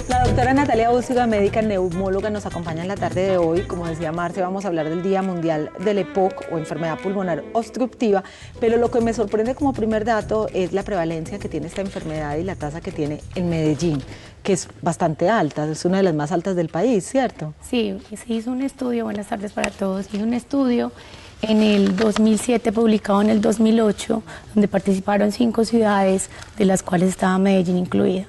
La doctora Natalia Úciga, médica neumóloga, nos acompaña en la tarde de hoy. Como decía Marce, vamos a hablar del Día Mundial del EPOC o enfermedad pulmonar obstructiva, pero lo que me sorprende como primer dato es la prevalencia que tiene esta enfermedad y la tasa que tiene en Medellín, que es bastante alta, es una de las más altas del país, ¿cierto? Sí, se hizo un estudio, buenas tardes para todos, se hizo un estudio en el 2007, publicado en el 2008, donde participaron 5 ciudades, de las cuales estaba Medellín incluida.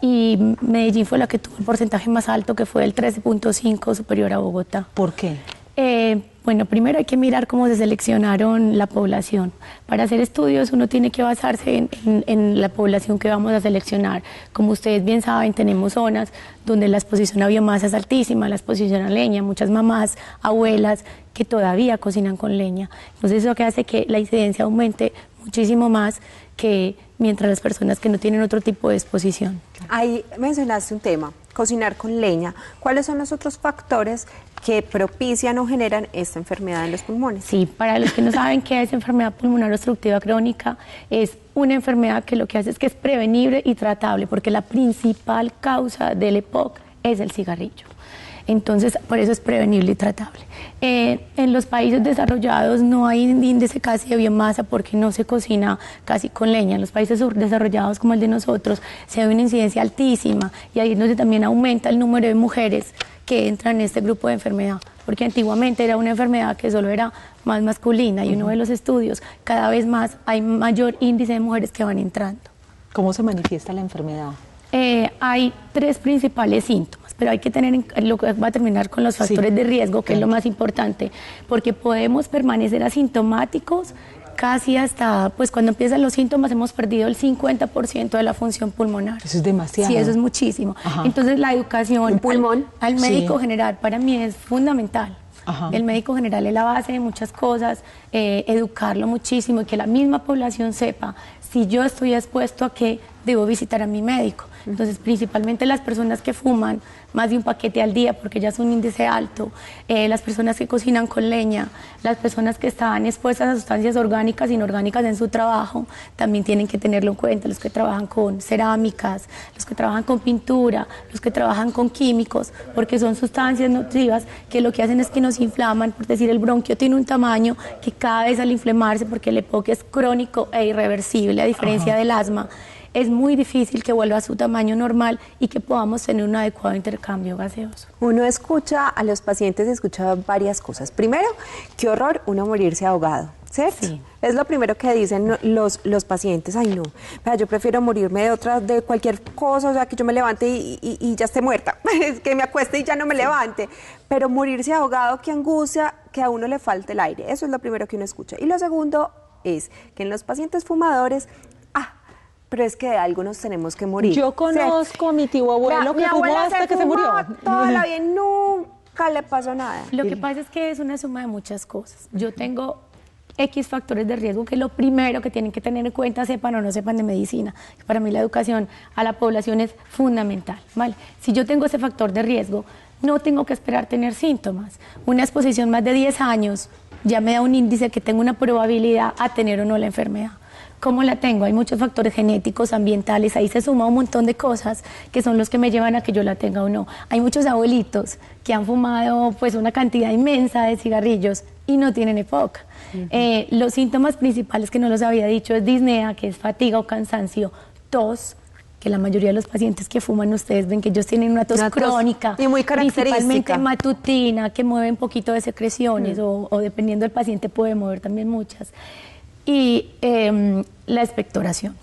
Y Medellín fue la que tuvo el porcentaje más alto, que fue el 13.5, superior a Bogotá. ¿Por qué? Bueno, primero hay que mirar cómo se seleccionaron la población. Para hacer estudios uno tiene que basarse en la población que vamos a seleccionar. Como ustedes bien saben, tenemos zonas donde la exposición a biomasa es altísima, la exposición a leña, muchas mamás, abuelas que todavía cocinan con leña. Entonces eso que hace que la incidencia aumente muchísimo más que mientras las personas que no tienen otro tipo de exposición. Ahí mencionaste un tema, cocinar con leña. ¿Cuáles son los otros factores que propician o generan esta enfermedad en los pulmones? Sí, para los que no saben qué es enfermedad pulmonar obstructiva crónica, es una enfermedad que lo que hace es que es prevenible y tratable, porque la principal causa del EPOC es el cigarrillo. Entonces, por eso es prevenible y tratable. En los países desarrollados no hay índice casi de biomasa porque no se cocina casi con leña. En los países subdesarrollados como el de nosotros se ve una incidencia altísima y ahí es donde también aumenta el número de mujeres que entran en este grupo de enfermedad, porque antiguamente era una enfermedad que solo era más masculina y uno ve los estudios, cada vez más hay mayor índice de mujeres que van entrando. ¿Cómo se manifiesta la enfermedad? Hay 3 principales síntomas, pero hay que tener lo que va a terminar con los factores de riesgo, que es lo más importante, porque podemos permanecer asintomáticos casi hasta, pues cuando empiezan los síntomas hemos perdido el 50% de la función pulmonar. Eso es demasiado. Sí, eso es muchísimo. Ajá. Entonces la educación al médico general para mí es fundamental. Ajá. El médico general es la base de muchas cosas, educarlo muchísimo y que la misma población sepa si yo estoy expuesto a que debo visitar a mi médico. Entonces, principalmente las personas que fuman más de un paquete al día, porque ya es un índice alto, las personas que cocinan con leña, las personas que están expuestas a sustancias orgánicas e inorgánicas en su trabajo, también tienen que tenerlo en cuenta, los que trabajan con cerámicas, los que trabajan con pintura, los que trabajan con químicos, porque son sustancias nocivas que lo que hacen es que nos inflaman, por decir, el bronquio tiene un tamaño que cada vez al inflamarse, porque el EPOC es crónico e irreversible, a diferencia del asma, es muy difícil que vuelva a su tamaño normal y que podamos tener un adecuado intercambio gaseoso. Uno escucha a los pacientes, escucha varias cosas. Primero, qué horror uno morirse ahogado, ¿cierto? Sí. Es lo primero que dicen los pacientes. Ay, no, yo prefiero morirme de cualquier cosa, o sea, que yo me levante y ya esté muerta, que me acueste y ya no me levante. Pero morirse ahogado, qué angustia, que a uno le falte el aire. Eso es lo primero que uno escucha. Y lo segundo es que en los pacientes fumadores, pero es que de algo nos tenemos que morir. Yo conozco a mi tío abuelo que fumó hasta que se murió. Toda la vida nunca le pasó nada. Lo que pasa es que es una suma de muchas cosas. Yo tengo X factores de riesgo, que es lo primero que tienen que tener en cuenta, sepan o no sepan de medicina. Para mí la educación a la población es fundamental, ¿vale? Si yo tengo ese factor de riesgo, no tengo que esperar tener síntomas. Una exposición más de 10 años ya me da un índice que tengo una probabilidad a tener o no la enfermedad. ¿Cómo la tengo? Hay muchos factores genéticos, ambientales, ahí se suma un montón de cosas que son los que me llevan a que yo la tenga o no. Hay muchos abuelitos que han fumado pues una cantidad inmensa de cigarrillos y no tienen EPOC. Los síntomas principales que no los había dicho es disnea, que es fatiga o cansancio, tos, que la mayoría de los pacientes que fuman, ustedes ven que ellos tienen una tos crónica, y muy característica, principalmente matutina, que mueve un poquito de secreciones o dependiendo del paciente puede mover también muchas. Y la expectoración.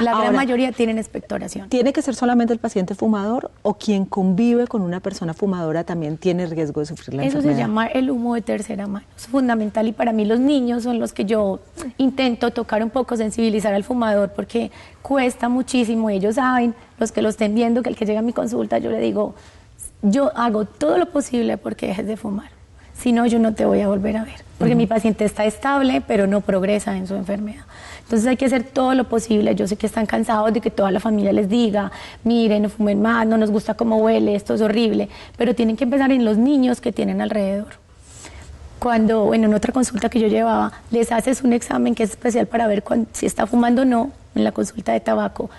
La gran mayoría tienen expectoración. ¿Tiene que ser solamente el paciente fumador o quien convive con una persona fumadora también tiene riesgo de sufrir la enfermedad? Eso se llama el humo de tercera mano. Es fundamental y para mí los niños son los que yo intento tocar un poco, sensibilizar al fumador porque cuesta muchísimo. Ellos saben, los que lo estén viendo, que el que llega a mi consulta, yo le digo, yo hago todo lo posible porque dejes de fumar. Si no, yo no te voy a volver a ver, porque mi paciente está estable, pero no progresa en su enfermedad. Entonces hay que hacer todo lo posible. Yo sé que están cansados de que toda la familia les diga, miren, no fumen más, no nos gusta cómo huele, esto es horrible, pero tienen que empezar en los niños que tienen alrededor. Cuando, bueno, en otra consulta que yo llevaba, les haces un examen que es especial para ver si está fumando o no, en la consulta de tabaco.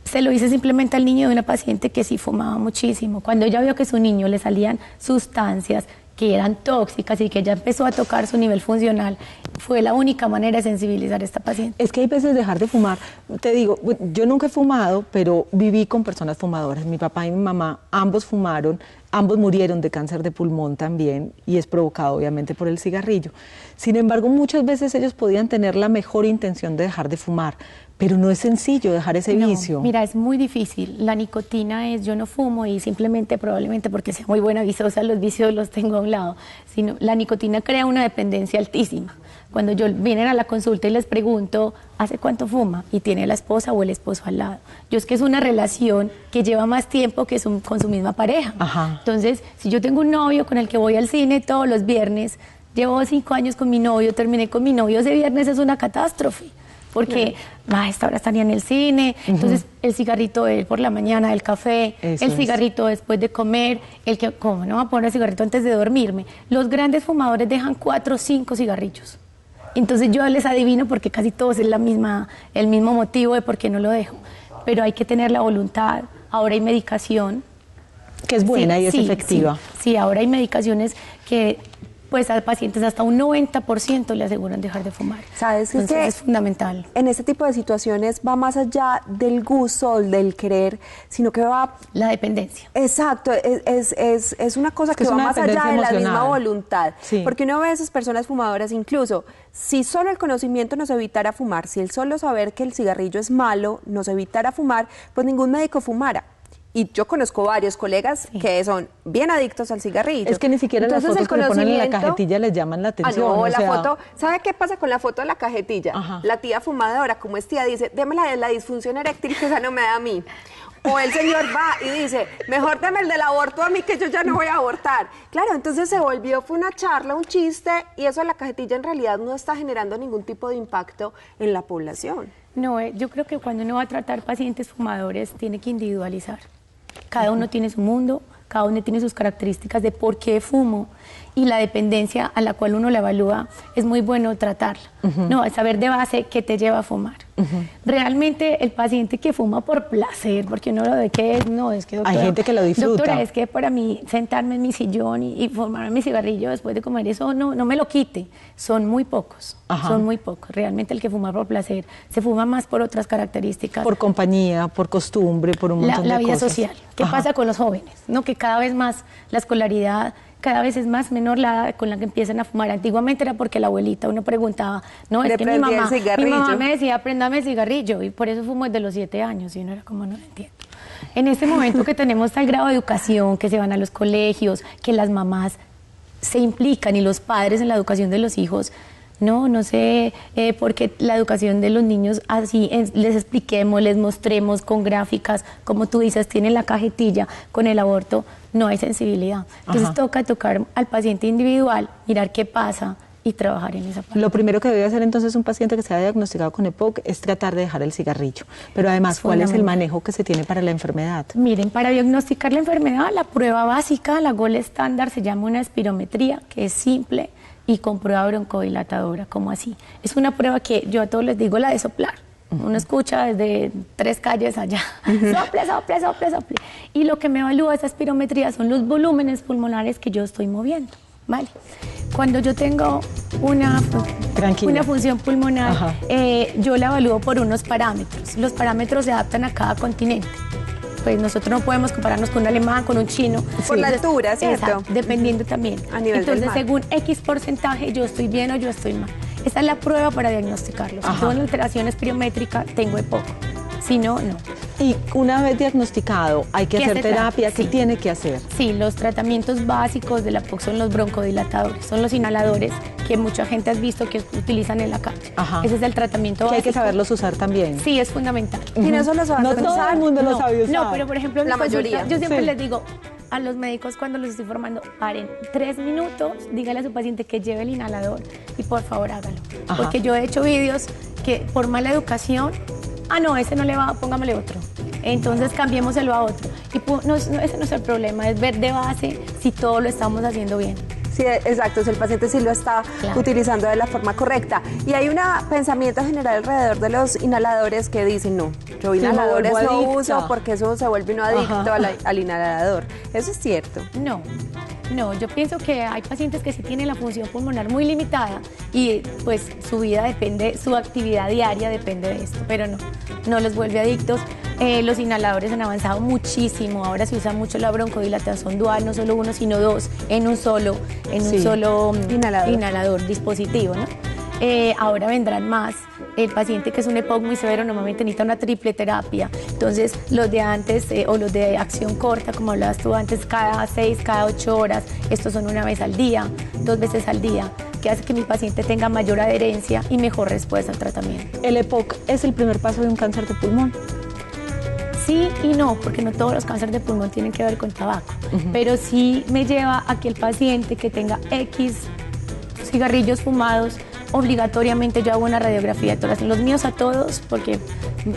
se lo hice simplemente al niño de una paciente que sí fumaba muchísimo. Cuando ella vio que a su niño le salían sustancias que eran tóxicas y que ella empezó a tocar su nivel funcional, fue la única manera de sensibilizar a esta paciente. Es que hay veces dejar de fumar, te digo, yo nunca he fumado, pero viví con personas fumadoras. Mi papá y mi mamá, ambos fumaron, ambos murieron de cáncer de pulmón también, y es provocado obviamente por el cigarrillo. Sin embargo, muchas veces ellos podían tener la mejor intención de dejar de fumar, pero no es sencillo dejar ese vicio. Mira, es muy difícil. La nicotina es, yo no fumo y simplemente probablemente porque sea muy buena visosa, los vicios los tengo a un lado, sino la nicotina crea una dependencia altísima. Cuando vienen a la consulta y les pregunto, ¿hace cuánto fuma? Y tiene la esposa o el esposo al lado. Yo es que es una relación que lleva más tiempo que con su misma pareja. Ajá. Entonces, si yo tengo un novio con el que voy al cine todos los viernes, llevo 5 años con mi novio, terminé con mi novio, ese viernes es una catástrofe. Porque a esta hora estaría en el cine, entonces el cigarrito de él por la mañana, el café, el cigarrito después de comer, el que, ¿cómo no va a poner el cigarrito antes de dormirme? Los grandes fumadores dejan 4 o 5 cigarrillos. Entonces yo les adivino porque casi todos es el mismo motivo de por qué no lo dejo. Pero hay que tener la voluntad, ahora hay medicación. Que es buena y es efectiva. Sí, ahora hay medicaciones que pues a pacientes hasta un 90% le aseguran dejar de fumar. ¿Sabes? Entonces que es fundamental. En este tipo de situaciones va más allá del gusto, del querer, sino que va... La dependencia. Exacto, es una cosa que va más allá de la misma voluntad. Sí. Porque uno ve a esas personas fumadoras, incluso, si solo el conocimiento nos evitara fumar, si el solo saber que el cigarrillo es malo nos evitara fumar, pues ningún médico fumara. Y yo conozco varios colegas que son bien adictos al cigarrillo. Es que ni siquiera entonces, las fotos que le ponen en la cajetilla les llaman la atención. No, o la sea... foto, ¿sabe qué pasa con la foto de la cajetilla? Ajá. La tía fumadora, como es tía, dice, déme la de la disfunción eréctil, que esa no me da a mí. O el señor va y dice, mejor deme el del aborto a mí, que yo ya no voy a abortar. Claro, entonces fue una charla, un chiste, y eso de la cajetilla en realidad no está generando ningún tipo de impacto en la población. No, yo creo que cuando uno va a tratar pacientes fumadores tiene que individualizar. Cada uno tiene su mundo, cada uno tiene sus características de por qué fumo, y la dependencia a la cual uno la evalúa es muy bueno tratarla. No, saber de base qué te lleva a fumar. Realmente el paciente que fuma por placer, porque uno lo ve que es, no, es que doctora, hay gente que lo disfruta. Doctora, es que para mí sentarme en mi sillón y fumarme mi cigarrillo después de comer, eso no me lo quite. Son muy pocos, son muy pocos. Realmente el que fuma por placer, se fuma más por otras características. Por compañía, por costumbre, por un montón de cosas. La vida social. ¿Qué pasa con los jóvenes? No, que cada vez más la escolaridad, cada vez es más menor la edad con la que empiezan a fumar. Antiguamente era porque la abuelita, uno preguntaba, no, es que mi mamá me decía, préndame el cigarrillo, y por eso fumo desde los 7 años, y uno era como, no lo entiendo. En este momento que tenemos tal grado de educación, que se van a los colegios, que las mamás se implican y los padres en la educación de los hijos, no sé, porque la educación de los niños así les expliquemos, les mostremos con gráficas, como tú dices, tienen la cajetilla con el aborto, no hay sensibilidad. Entonces toca tocar al paciente individual, mirar qué pasa y trabajar en esa parte. Lo primero que debe hacer entonces un paciente que se ha diagnosticado con EPOC es tratar de dejar el cigarrillo. Pero además, ¿cuál es el manejo que se tiene para la enfermedad? Miren, para diagnosticar la enfermedad, la prueba básica, la gold estándar, se llama una espirometría, que es simple y con prueba broncodilatadora, como así. Es una prueba que yo a todos les digo la de soplar. Uno escucha desde 3 calles allá, sople, sople, sople, sople. Y lo que me evalúa esa espirometría son los volúmenes pulmonares que yo estoy moviendo, ¿vale? Cuando yo tengo una función pulmonar, yo la evalúo por unos parámetros. Los parámetros se adaptan a cada continente. Pues nosotros no podemos compararnos con un alemán, con un chino. Por la altura, ¿cierto? Exacto, dependiendo también. A nivel Entonces, del mar. según X porcentaje, yo estoy bien o yo estoy mal. Esta es la prueba para diagnosticarlo. Si tengo una alteración espirométrica, tengo EPOC. Si no, no. Y una vez diagnosticado, hay que hacer terapia. ¿Qué sí. tiene que hacer? Sí, los tratamientos básicos de la EPOC son los broncodilatadores, son los inhaladores que mucha gente has visto que utilizan en la calle. Ese es el tratamiento básico. Que hay que saberlos usar también. Sí, es fundamental. Y no solo saber No todo el mundo lo sabe usar. No, pero por ejemplo, en La mi consulta, mayoría. yo siempre les digo a los médicos cuando los estoy formando, paren 3 minutos, dígale a su paciente que lleve el inhalador y por favor hágalo. Porque yo he hecho vídeos que por mala educación, no, ese no le va, póngamele otro. Entonces cambiémoselo a otro. Y ese no es el problema, es ver de base si todo lo estamos haciendo bien. Sí, exacto, si el paciente sí lo está utilizando de la forma correcta. Y hay un pensamiento general alrededor de los inhaladores que dicen, no, yo inhaladores no uso porque eso se vuelve uno adicto al inhalador. ¿Eso es cierto? No, yo pienso que hay pacientes que sí tienen la función pulmonar muy limitada y pues su vida depende, su actividad diaria depende de esto, pero no los vuelve adictos. Los inhaladores han avanzado muchísimo, ahora se usa mucho la broncodilatación dual, no solo uno sino dos en un solo inhalador, dispositivo, ¿no? Ahora vendrán más. El paciente que es un EPOC muy severo normalmente necesita una triple terapia. Entonces, los de antes o los de acción corta, como hablabas tú antes, cada 6, cada 8 horas, estos son una vez al día, 2 veces al día, que hace que mi paciente tenga mayor adherencia y mejor respuesta al tratamiento. ¿El EPOC es el primer paso de un cáncer de pulmón? Sí y no, porque no todos los cánceres de pulmón tienen que ver con tabaco, pero sí me lleva a que el paciente que tenga X cigarrillos fumados, obligatoriamente yo hago una radiografía de tórax. Los míos a todos, porque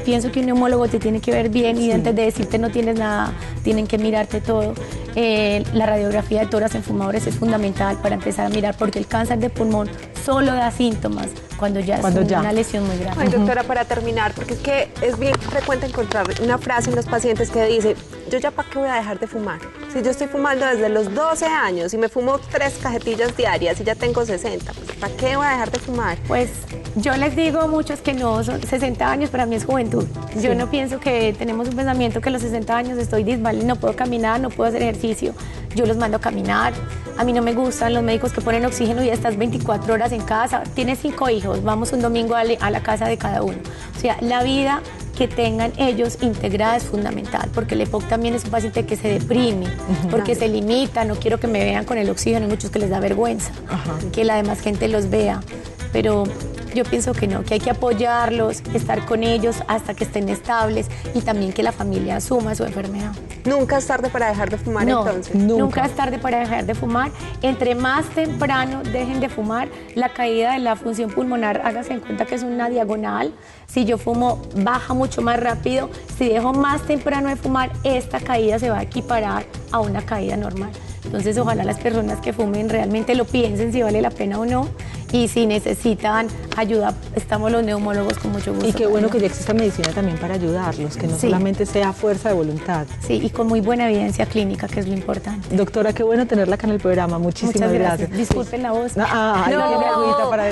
pienso que un neumólogo te tiene que ver bien y antes de decirte no tienes nada, tienen que mirarte todo. La radiografía de tórax en fumadores es fundamental para empezar a mirar, porque el cáncer de pulmón solo da síntomas cuando ya es una lesión muy grave. Ay, doctora, para terminar, porque es que es bien frecuente encontrar una frase en los pacientes que dice, yo ya para qué voy a dejar de fumar. Si yo estoy fumando desde los 12 años y me fumo 3 cajetillas diarias y ya tengo 60, pues ¿para qué voy a dejar de fumar? Pues yo les digo a muchos que no, son 60 años para mí es juventud. Yo no pienso que tenemos un pensamiento que a los 60 años estoy disval, no puedo caminar, no puedo hacer ejercicio. Yo los mando a caminar. A mí no me gustan los médicos que ponen oxígeno y estás 24 horas en casa. Tienes 5 hijos, vamos un domingo a la casa de cada uno. O sea, la vida que tengan ellos integrada es fundamental, porque el EPOC también es un paciente que se deprime, porque se limita, no quiero que me vean con el oxígeno, hay muchos que les da vergüenza, que la demás gente los vea, pero yo pienso que no, que hay que apoyarlos, estar con ellos hasta que estén estables y también que la familia asuma su enfermedad. ¿Nunca es tarde para dejar de fumar entonces? Nunca es tarde para dejar de fumar. Entre más temprano dejen de fumar, la caída de la función pulmonar, hágase en cuenta que es una diagonal. Si yo fumo, baja mucho más rápido. Si dejo más temprano de fumar, esta caída se va a equiparar a una caída normal. Entonces, ojalá las personas que fumen realmente lo piensen si vale la pena o no. Y si necesitan ayuda, estamos los neumólogos con mucho gusto. Y qué bueno que ya exista medicina también para ayudarlos, que no solamente sea fuerza de voluntad. Sí, y con muy buena evidencia clínica, que es lo importante. Doctora, qué bueno tenerla acá en el programa. Muchísimas gracias. Disculpen la voz. Para